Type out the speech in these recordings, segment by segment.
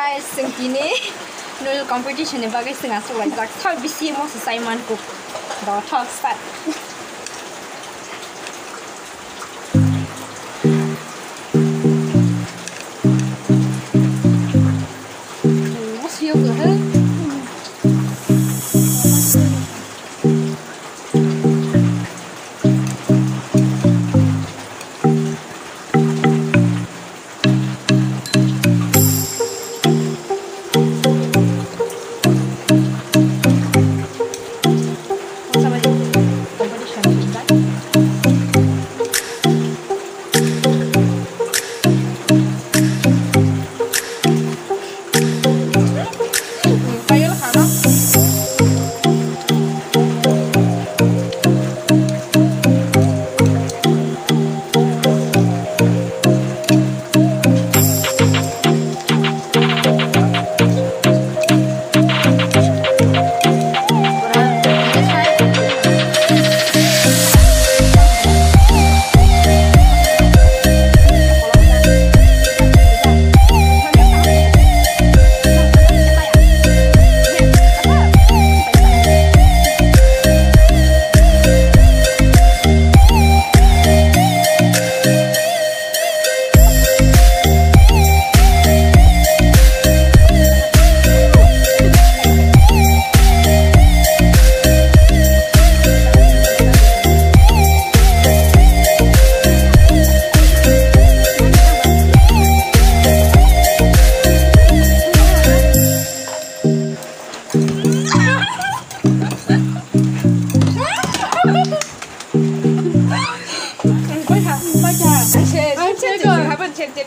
guys, ini noodle competition ni bagai setengah sebelah. Tak tahu bisi mau selesai manku. Dah tak start. Masih有个很。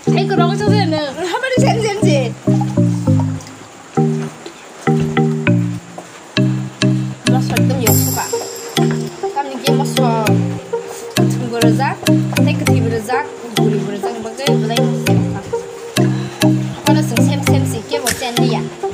Hey, kau orang macam mana? Apa dia sen je? Masuk tu yo suka. Kami ni masuk tunggu rezak, take tiba rezak, guri rezak bagai belai masuk. Kalau sem si ke macam ni ya.